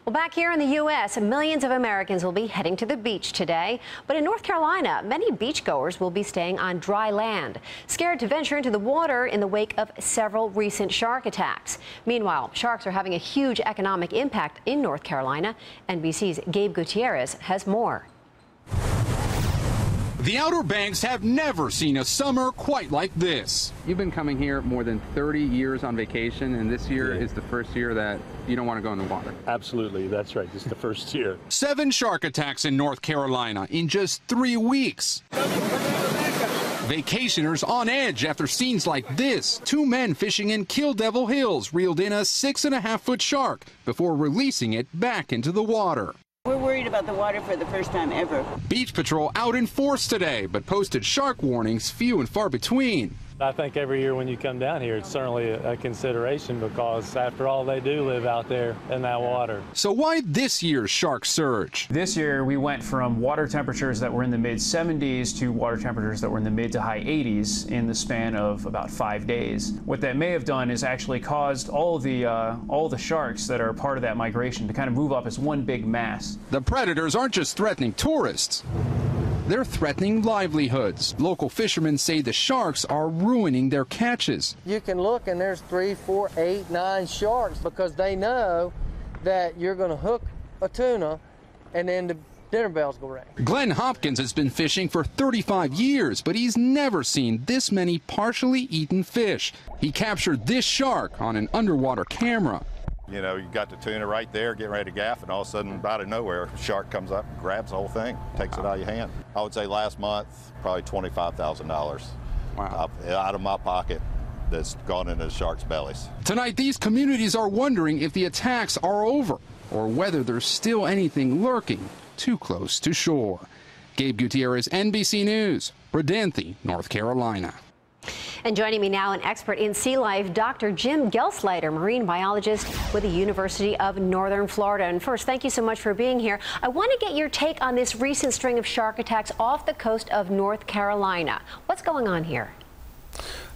Well, back here in the U.S., millions of Americans will be heading to the beach today. But in North Carolina, many beachgoers will be staying on dry land, scared to venture into the water in the wake of several recent shark attacks. Meanwhile, sharks are having a huge economic impact in North Carolina. NBC's Gabe Gutierrez has more. The Outer Banks have never seen a summer quite like this. You've been coming here more than 30 years on vacation, and this year is the first year that you don't want to go in the water. Absolutely, that's right. This is the first year. 7 shark attacks in North Carolina in just 3 weeks. Vacationers on edge after scenes like this. 2 men fishing in Kill Devil Hills reeled in a 6.5-foot shark before releasing it back into the water. We're worried about the water for the first time ever. Beach Patrol out in force today, but posted shark warnings few and far between. I think every year when you come down here, it's certainly a consideration because, after all, they do live out there in that water. So why this year's shark surge? This year, we went from water temperatures that were in the mid-70s to water temperatures that were in the mid to high 80s in the span of about 5 days. What that may have done is actually caused all the sharks that are part of that migration to kind of move up as one big mass. The predators aren't just threatening tourists. They're threatening livelihoods. Local fishermen say the sharks are ruining their catches. You can look and there's 3, 4, 8, 9 sharks because they know that you're going to hook a tuna and then the dinner bells go ring. Glenn Hopkins has been fishing for 35 years, but he's never seen this many partially eaten fish. He captured this shark on an underwater camera. You know, you got the tuna right there, getting ready to gaff, and all of a sudden, out of nowhere, a shark comes up, grabs the whole thing, takes it out of your hand. I would say last month, probably $25,000 out of my pocket that's gone into the sharks' bellies. Tonight, these communities are wondering if the attacks are over or whether there's still anything lurking too close to shore. Gabe Gutierrez, NBC News, Prudence, North Carolina. And joining me now, an expert in sea life, Dr. Jim Gelsleichter, marine biologist with the University of Northern Florida. And first, thank you so much for being here. I want to get your take on this recent string of shark attacks off the coast of North Carolina. What's going on here?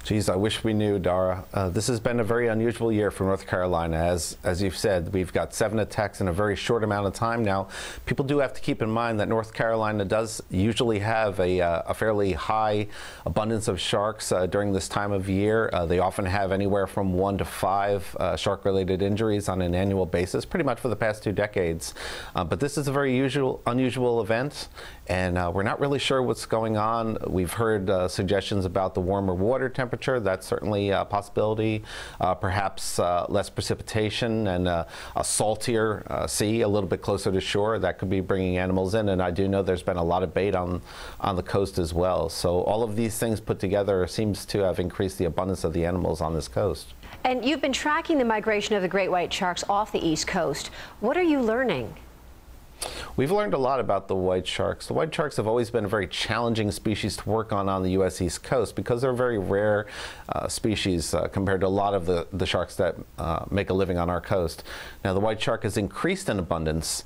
Geez, I wish we knew, Dara. This has been a very unusual year for North Carolina. As you've said, we've got 7 attacks in a very short amount of time now. People do have to keep in mind that North Carolina does usually have a fairly high abundance of sharks during this time of year. They often have anywhere from 1 to 5 shark-related injuries on an annual basis, pretty much for the past 2 decades. But this is a very unusual event, and we're not really sure what's going on. We've heard suggestions about the warmer water temperature. That's certainly a possibility. Perhaps less precipitation and a saltier sea a little bit closer to shore. That could be bringing animals in. And I do know there's been a lot of bait on the coast as well. So all of these things put together seems to have increased the abundance of the animals on this coast. And you've been tracking the migration of the great white sharks off the East Coast. What are you learning? We've learned a lot about the white sharks. The white sharks have always been a very challenging species to work on the U.S. East Coast because they're a very rare species compared to a lot of the sharks that make a living on our coast. Now, the white shark has increased in abundance,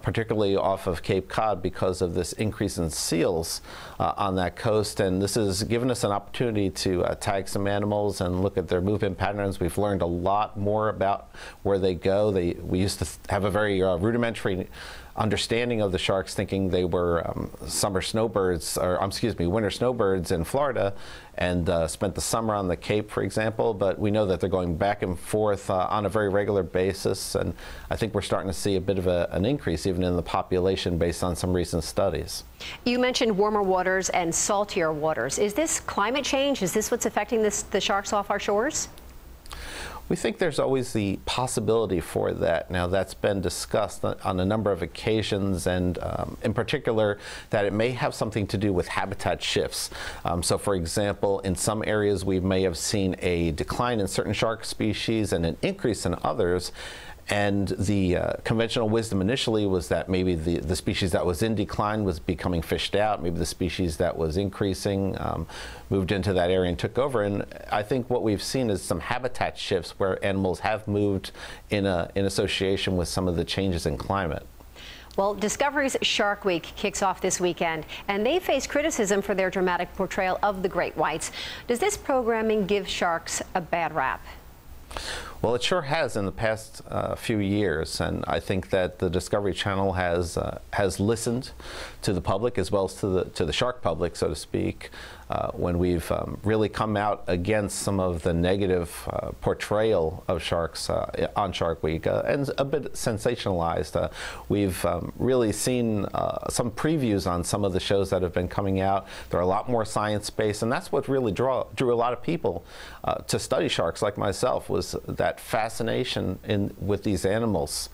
particularly off of Cape Cod because of this increase in seals on that coast. And this has given us an opportunity to tag some animals and look at their movement patterns. We've learned a lot more about where they go. We used to have a very rudimentary understanding of the sharks, thinking they were winter snowbirds in Florida, and spent the summer on the Cape, for example. But we know that they're going back and forth on a very regular basis, and I think we're starting to see a bit of an increase even in the population based on some recent studies. You mentioned warmer waters and saltier waters. Is this climate change? Is this what's affecting the sharks off our shores? We think there's always the possibility for that. Now, that's been discussed on a number of occasions, and in particular, that it may have something to do with habitat shifts. So, for example, in some areas, we may have seen a decline in certain shark species and an increase in others. And the conventional wisdom initially was that maybe the species that was in decline was becoming fished out. Maybe the species that was increasing moved into that area and took over. And I think what we've seen is some habitat shifts where animals have moved in association with some of the changes in climate. Well, Discovery's Shark Week kicks off this weekend, and they face criticism for their dramatic portrayal of the great whites. Does this programming give sharks a bad rap? Well, it sure has in the past few years, and I think that the Discovery Channel has listened to the public as well as to the shark public, so to speak, when we've really come out against some of the negative portrayal of sharks on Shark Week and a bit sensationalized. We've really seen some previews on some of the shows that have been coming out. They're a lot more science-based, and that's what really drew a lot of people to study sharks like myself, was that fascination with these animals.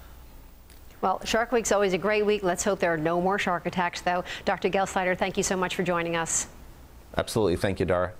Well, Shark Week's always a great week. Let's hope there are no more shark attacks, though. Dr. Gelsleichter, thank you so much for joining us. Absolutely. Thank you, Dara.